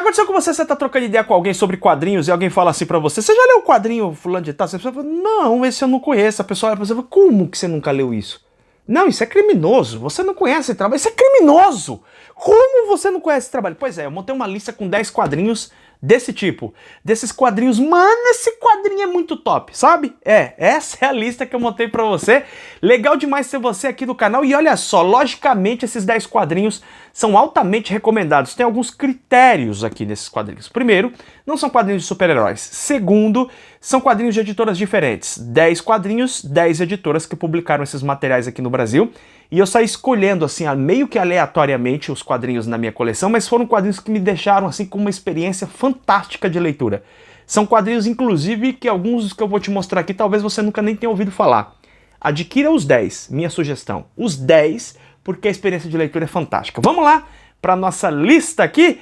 aconteceu com você? Você tá trocando ideia com alguém sobre quadrinhos e alguém fala assim pra você: você já leu o quadrinho fulano de tal? Você fala: não, esse eu não conheço. A pessoa olha pra você e fala: como que você nunca leu isso? Não, isso é criminoso. Você não conhece esse trabalho. Isso é criminoso. Como você não conhece esse trabalho? Pois é, eu montei uma lista com 10 quadrinhos desse tipo. Desses quadrinhos, mano, esse quadrinho é muito top, sabe? Essa é a lista que eu montei pra você. Legal demais ter você aqui no canal. E olha só, logicamente esses 10 quadrinhos são altamente recomendados. Tem alguns critérios aqui nesses quadrinhos. Primeiro, não são quadrinhos de super-heróis. Segundo, são quadrinhos de editoras diferentes. 10 quadrinhos, 10 editoras que publicaram esses materiais aqui no Brasil. E eu saí escolhendo, assim, meio que aleatoriamente os quadrinhos na minha coleção, mas foram quadrinhos que me deixaram, assim, com uma experiência fantástica de leitura. São quadrinhos, inclusive, que alguns dos que eu vou te mostrar aqui, talvez você nunca nem tenha ouvido falar. Adquira os 10, minha sugestão. Os 10, porque a experiência de leitura é fantástica. Vamos lá para nossa lista aqui?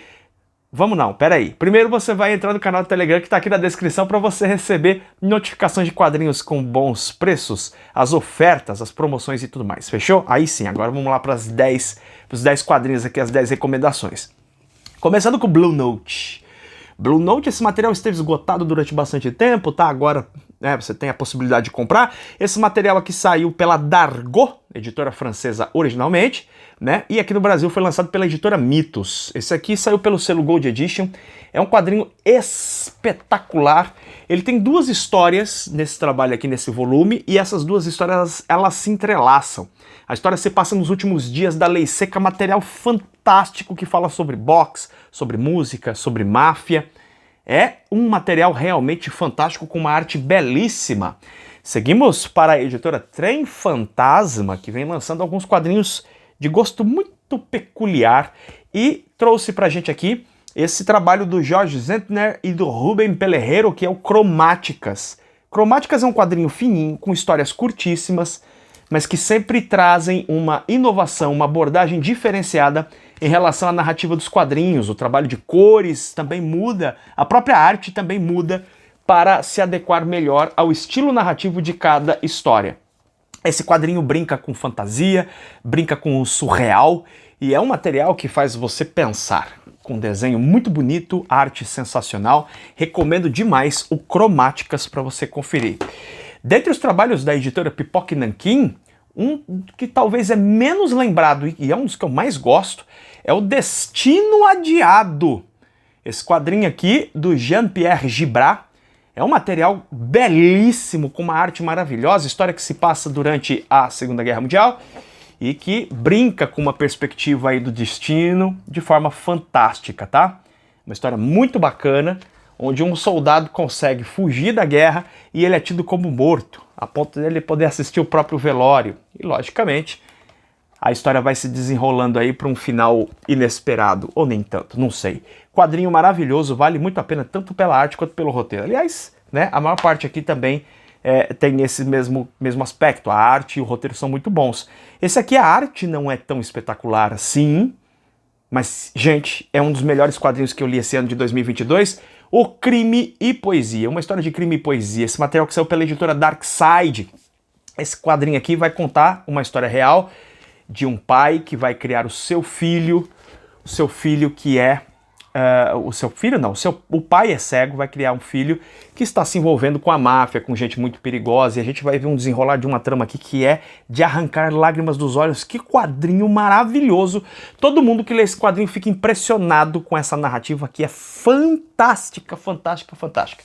Vamos não, peraí. Primeiro você vai entrar no canal do Telegram que está aqui na descrição para você receber notificações de quadrinhos com bons preços, as ofertas, as promoções e tudo mais. Fechou? Aí sim, agora vamos lá para os 10 quadrinhos aqui, as 10 recomendações. Começando com Blue Note. Blue Note, esse material esteve esgotado durante bastante tempo, tá? Agora você tem a possibilidade de comprar. Esse material aqui saiu pela Dargaud, editora francesa originalmente, né? E aqui no Brasil foi lançado pela editora Mitos. Esse aqui saiu pelo selo Gold Edition. É um quadrinho espetacular. Ele tem duas histórias nesse trabalho aqui, nesse volume, e essas duas histórias, elas se entrelaçam. A história se passa nos últimos dias da Lei Seca, material fantástico que fala sobre boxe, sobre música, sobre máfia. É um material realmente fantástico, com uma arte belíssima. Seguimos para a editora Trem Fantasma, que vem lançando alguns quadrinhos de gosto muito peculiar e trouxe pra gente aqui esse trabalho do Jorge Zentner e do Rubem Pellerero, que é o Cromáticas. Cromáticas é um quadrinho fininho, com histórias curtíssimas, mas que sempre trazem uma inovação, uma abordagem diferenciada em relação à narrativa dos quadrinhos. O trabalho de cores também muda, a própria arte também muda para se adequar melhor ao estilo narrativo de cada história. Esse quadrinho brinca com fantasia, brinca com o surreal, e é um material que faz você pensar. Com desenho muito bonito, arte sensacional. Recomendo demais o Cromáticas para você conferir. Dentre os trabalhos da editora Pipoca e Nanquim, um que talvez é menos lembrado e é um dos que eu mais gosto, é o Destino Adiado. Esse quadrinho aqui, do Jean-Pierre Gibrat, é um material belíssimo, com uma arte maravilhosa, história que se passa durante a Segunda Guerra Mundial e que brinca com uma perspectiva aí do destino de forma fantástica, tá? Uma história muito bacana, onde um soldado consegue fugir da guerra e ele é tido como morto, a ponto dele poder assistir o próprio velório. E, logicamente, a história vai se desenrolando aí para um final inesperado, ou nem tanto, não sei. Quadrinho maravilhoso, vale muito a pena, tanto pela arte quanto pelo roteiro. Aliás, né, a maior parte aqui também tem esse mesmo aspecto. A arte e o roteiro são muito bons. Esse aqui, a arte não é tão espetacular assim, mas, gente, é um dos melhores quadrinhos que eu li esse ano de 2022, O Crime e Poesia, uma história de crime e poesia. Esse material que saiu pela editora Dark Side. Esse quadrinho aqui vai contar uma história real de um pai que vai criar o seu filho que é... o pai é cego, vai criar um filho que está se envolvendo com a máfia, com gente muito perigosa, e a gente vai ver um desenrolar de uma trama aqui que é de arrancar lágrimas dos olhos. Que quadrinho maravilhoso! Todo mundo que lê esse quadrinho fica impressionado com essa narrativa que é fantástica, fantástica, fantástica.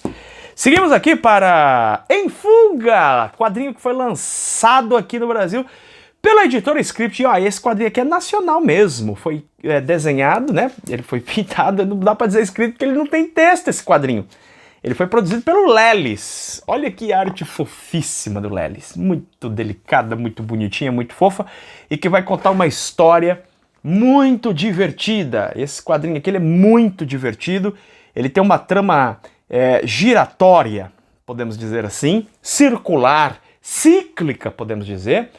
Seguimos aqui para Em Fuga, quadrinho que foi lançado aqui no Brasil pela editora Script. Ó, esse quadrinho aqui é nacional mesmo, foi desenhado, né? Ele foi pintado, não dá pra dizer escrito porque ele não tem texto, esse quadrinho. Ele foi produzido pelo Lelis. Olha que arte fofíssima do Lelis, muito delicada, muito bonitinha, muito fofa, e que vai contar uma história muito divertida. Esse quadrinho aqui ele é muito divertido, ele tem uma trama giratória, podemos dizer assim, circular, cíclica, podemos dizer,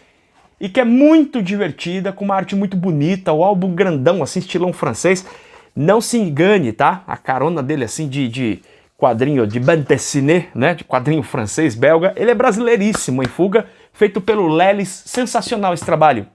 e que é muito divertida, com uma arte muito bonita, o álbum grandão, assim, estilão francês. Não se engane, tá? A carona dele, assim, de quadrinho, de bande dessinée, né? De quadrinho francês, belga. Ele é brasileiríssimo, Em Fuga, feito pelo Lelis. Sensacional esse trabalho.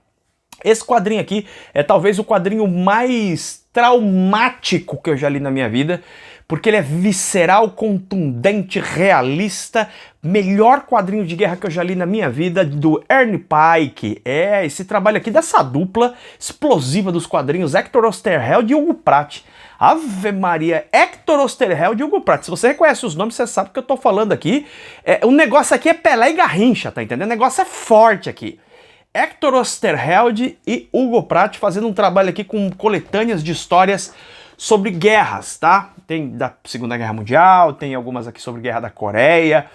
Esse quadrinho aqui é talvez o quadrinho mais traumático que eu já li na minha vida, porque ele é visceral, contundente, realista, melhor quadrinho de guerra que eu já li na minha vida, do Ernie Pike. É, esse trabalho aqui dessa dupla explosiva dos quadrinhos, Hector Osterheld e Hugo Pratt. Ave Maria, Hector Osterheld e Hugo Pratt. Se você reconhece os nomes, você sabe o que eu tô falando aqui. O negócio aqui é Pelé e Garrincha, tá entendendo? O negócio é forte aqui. Hector Osterheld e Hugo Pratt fazendo um trabalho aqui com coletâneas de histórias sobre guerras, tá? Tem da Segunda Guerra Mundial, tem algumas aqui sobre Guerra da Coreia,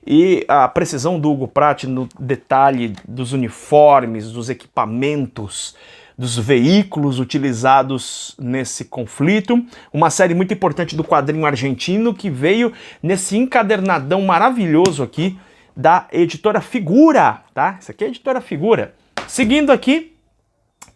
e a precisão do Hugo Pratt no detalhe dos uniformes, dos equipamentos, dos veículos utilizados nesse conflito. Uma série muito importante do quadrinho argentino que veio nesse encadernadão maravilhoso aqui da editora Figura, tá? Isso aqui é a editora Figura. Seguindo aqui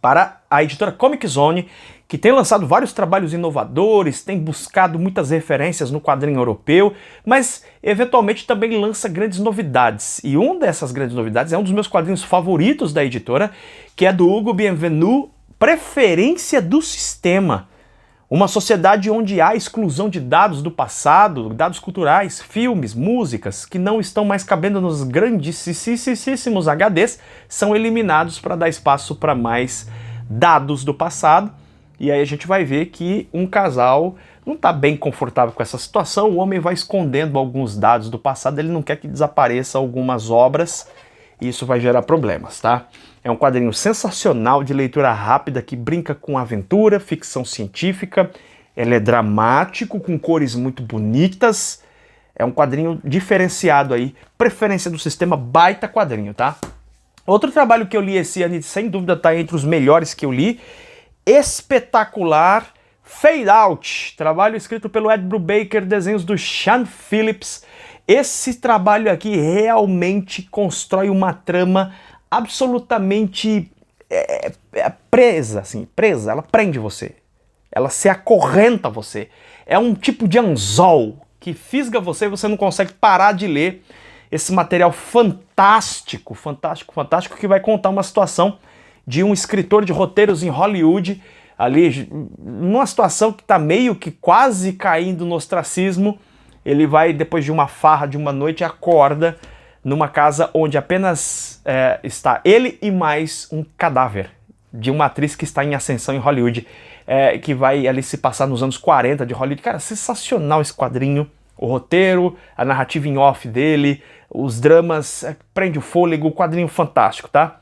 para a editora Comic Zone, que tem lançado vários trabalhos inovadores, tem buscado muitas referências no quadrinho europeu, mas eventualmente também lança grandes novidades. E uma dessas grandes novidades é um dos meus quadrinhos favoritos da editora, que é do Hugo Bienvenu, Preferência do Sistema. Uma sociedade onde há exclusão de dados do passado, dados culturais, filmes, músicas, que não estão mais cabendo nos grandíssimos HDs, são eliminados para dar espaço para mais dados do passado. E aí a gente vai ver que um casal não está bem confortável com essa situação, o homem vai escondendo alguns dados do passado, ele não quer que desapareça algumas obras, e isso vai gerar problemas, tá? É um quadrinho sensacional, de leitura rápida, que brinca com aventura, ficção científica, ele é dramático, com cores muito bonitas, é um quadrinho diferenciado aí, Preferência do Sistema, baita quadrinho, tá? Outro trabalho que eu li esse ano, e sem dúvida está entre os melhores que eu li, espetacular, Fade Out, trabalho escrito pelo Ed Brubaker, desenhos do Sean Phillips. Esse trabalho aqui realmente constrói uma trama absolutamente presa, assim, presa, ela prende você, ela se acorrenta a você. É um tipo de anzol que fisga você e você não consegue parar de ler esse material fantástico, fantástico, que vai contar uma situação de um escritor de roteiros em Hollywood, ali numa situação que está meio que quase caindo no ostracismo. Ele vai, depois de uma farra de uma noite, acorda numa casa onde apenas está ele e mais um cadáver de uma atriz que está em ascensão em Hollywood, que vai ali se passar nos anos 40 de Hollywood. Cara, sensacional esse quadrinho, o roteiro, a narrativa em off dele, os dramas, prende o fôlego, quadrinho fantástico, tá?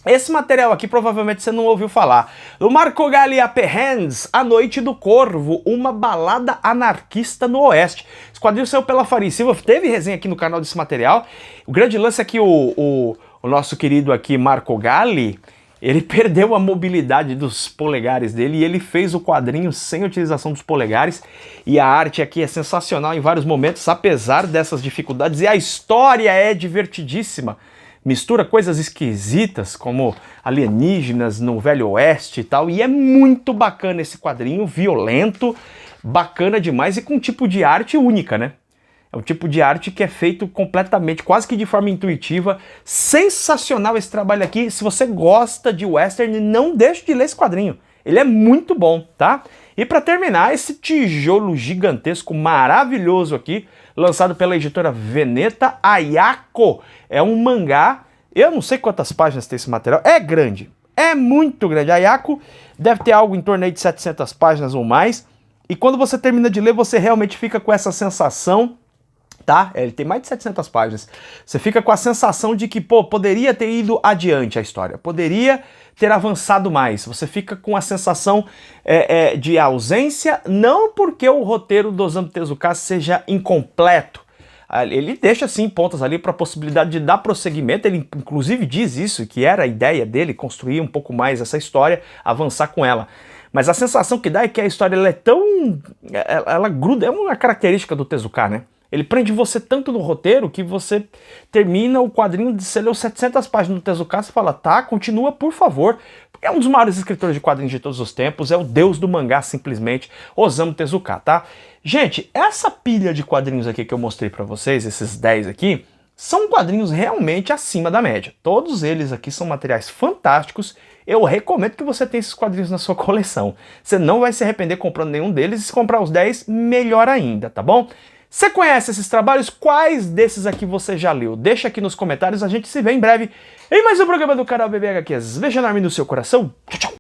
Esse material aqui provavelmente você não ouviu falar. O Marco Galli Apprehends, A Noite do Corvo, uma balada anarquista no Oeste. Esse quadrinho saiu pela Farinha Silva, teve resenha aqui no canal desse material. O grande lance é que o nosso querido aqui, Marco Galli, ele perdeu a mobilidade dos polegares dele e ele fez o quadrinho sem utilização dos polegares. E a arte aqui é sensacional em vários momentos, apesar dessas dificuldades. E a história é divertidíssima. Mistura coisas esquisitas, como alienígenas no Velho Oeste e tal, e é muito bacana esse quadrinho, violento, bacana demais e com um tipo de arte única, né? É um tipo de arte que é feito completamente, quase que de forma intuitiva. Sensacional esse trabalho aqui. Se você gosta de western, não deixe de ler esse quadrinho. Ele é muito bom, tá? E para terminar, esse tijolo gigantesco, maravilhoso aqui, lançado pela editora Veneta, Ayako. É um mangá, eu não sei quantas páginas tem esse material, é grande, é muito grande. Ayako deve ter algo em torno aí de 700 páginas ou mais, e quando você termina de ler, você realmente fica com essa sensação, tá? Ele tem mais de 700 páginas. Você fica com a sensação de que, pô, poderia ter ido adiante a história, poderia ter avançado mais. Você fica com a sensação de ausência, não porque o roteiro do Osamu Tezuka seja incompleto. Ele deixa, sim, pontas ali para a possibilidade de dar prosseguimento. Ele, inclusive, diz isso, que era a ideia dele, construir um pouco mais essa história, avançar com ela. Mas a sensação que dá é que a história ela é tão... ela gruda, é uma característica do Tezuka, né? Ele prende você tanto no roteiro que você termina o quadrinho, você leu 700 páginas do Tezuka, você fala, tá, continua, por favor. É um dos maiores escritores de quadrinhos de todos os tempos, é o deus do mangá, simplesmente, Osamu Tezuka, tá? Gente, essa pilha de quadrinhos aqui que eu mostrei pra vocês, esses 10 aqui, São quadrinhos realmente acima da média. Todos eles aqui são materiais fantásticos. Eu recomendo que você tenha esses quadrinhos na sua coleção. Você não vai se arrepender comprando nenhum deles, e se comprar os 10, melhor ainda, tá bom? Você conhece esses trabalhos? Quais desses aqui você já leu? Deixa aqui nos comentários, a gente se vê em breve em mais um programa do canal BB HQs. Beijo enorme no seu coração. Tchau, tchau.